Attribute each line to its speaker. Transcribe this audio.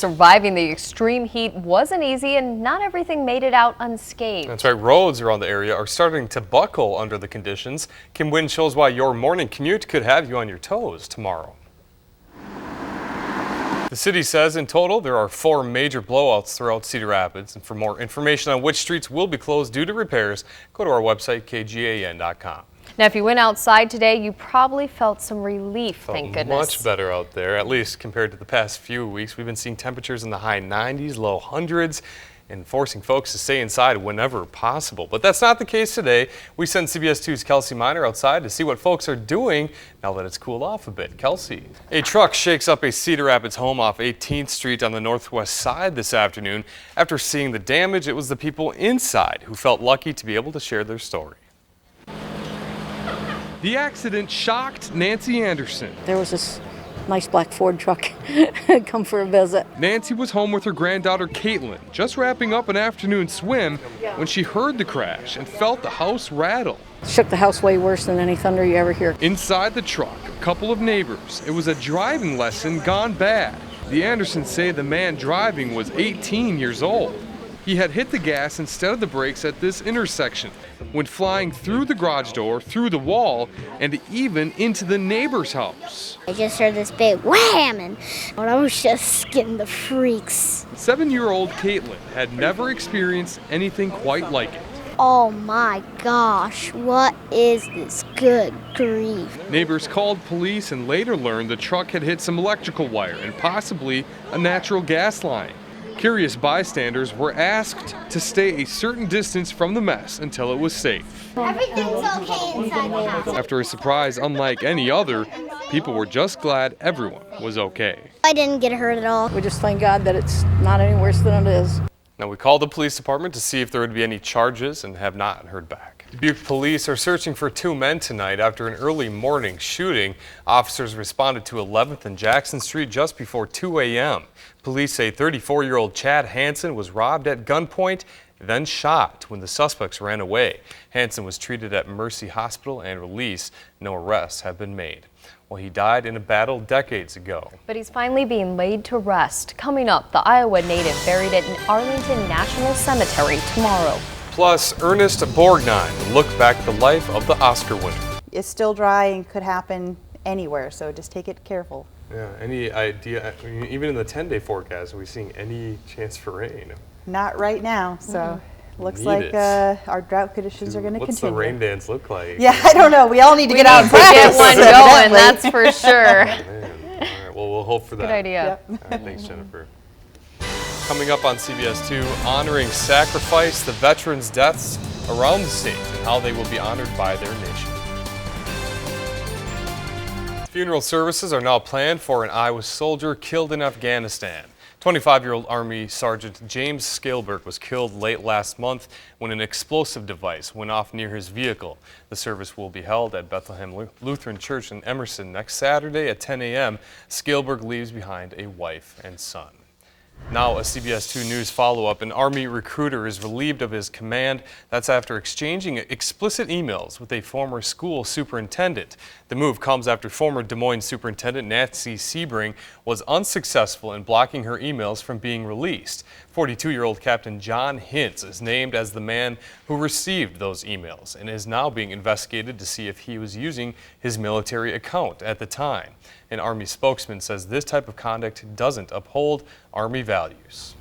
Speaker 1: surviving the extreme heat wasn't easy, and not everything made it out unscathed.
Speaker 2: That's right. Roads around the area are starting to buckle under the conditions. Kim Wynn shows why your morning commute could have you on your toes tomorrow. The city says in total there are 4 major blowouts throughout Cedar Rapids. And for more information on which streets will be closed due to repairs, go to our website, kgan.com.
Speaker 1: Now, if you went outside today, you probably felt some relief, thank goodness.
Speaker 2: Much better out there, at least compared to the past few weeks. We've been seeing temperatures in the high 90s, low hundreds, and forcing folks to stay inside whenever possible. But that's not the case today. We sent CBS 2's Kelsey Miner outside to see what folks are doing now that it's cooled off a bit. Kelsey. A truck shakes up a Cedar Rapids home off 18th Street on the northwest side this afternoon. After seeing the damage, it was the people inside who felt lucky to be able to share their story. The accident shocked Nancy Anderson.
Speaker 3: There was this nice black Ford truck come for a visit.
Speaker 2: Nancy was home with her granddaughter Caitlin, just wrapping up an afternoon swim when she heard the crash and felt the house rattle.
Speaker 3: Shook the house way worse than any thunder you ever hear.
Speaker 2: Inside the truck, a couple of neighbors. It was a driving lesson gone bad. The Andersons say the man driving was 18 years old. He had hit the gas instead of the brakes at this intersection, went flying through the garage door, through the wall, and even into the neighbor's house.
Speaker 4: I just heard this big wham, and I was just getting the freaks.
Speaker 2: 7-year-old Caitlin had never experienced anything quite like it.
Speaker 4: Oh my gosh, what is this? Good grief.
Speaker 2: Neighbors called police and later learned the truck had hit some electrical wire and possibly a natural gas line. Curious bystanders were asked to stay a certain distance from the mess until it was safe.
Speaker 4: Everything's okay inside the house.
Speaker 2: After a surprise unlike any other, people were just glad everyone was okay.
Speaker 4: I didn't get hurt at all.
Speaker 3: We just thank God that it's not any worse than it is.
Speaker 2: Now, we called the police department to see if there would be any charges and have not heard back. Dubuque police are searching for 2 men tonight after an early morning shooting. Officers responded to 11th and Jackson Street just before 2 a.m. Police say 34-year-old Chad Hansen was robbed at gunpoint, then shot when the suspects ran away. Hansen was treated at Mercy Hospital and released. No arrests have been made. Well, he died in a battle decades ago.
Speaker 1: But he's finally being laid to rest. Coming up, the Iowa native buried at Arlington National Cemetery tomorrow.
Speaker 2: Plus, Ernest Borgnine will look back at the life of the Oscar winner.
Speaker 5: It's still dry and could happen anywhere, so just take it careful.
Speaker 2: Yeah, any idea, even in the 10-day forecast, are we seeing any chance for rain?
Speaker 5: Not right now, so looks
Speaker 2: Need
Speaker 5: like
Speaker 2: it.
Speaker 5: our drought conditions are going to continue.
Speaker 2: What's the rain dance look like?
Speaker 5: Yeah, I don't know. We all need to get out and practice.
Speaker 1: Get one going, that's for sure.
Speaker 2: Man. All right, well, we'll hope for that.
Speaker 1: Good idea.
Speaker 5: Yep.
Speaker 2: All right, thanks, Jennifer. Coming up on CBS 2, honoring sacrifice, the veterans' deaths around the state and how they will be honored by their nation. Funeral services are now planned for an Iowa soldier killed in Afghanistan. 25-year-old Army Sergeant James Scalberg was killed late last month when an explosive device went off near his vehicle. The service will be held at Bethlehem Lutheran Church in Emerson next Saturday at 10 a.m. Scalberg leaves behind a wife and son. Now, a CBS 2 News follow-up. An Army recruiter is relieved of his command. That's after exchanging explicit emails with a former school superintendent. The move comes after former Des Moines Superintendent Nancy Sebring was unsuccessful in blocking her emails from being released. 42-year-old Captain John Hintz is named as the man who received those emails and is now being investigated to see if he was using his military account at the time. An Army spokesman says this type of conduct doesn't uphold Army values.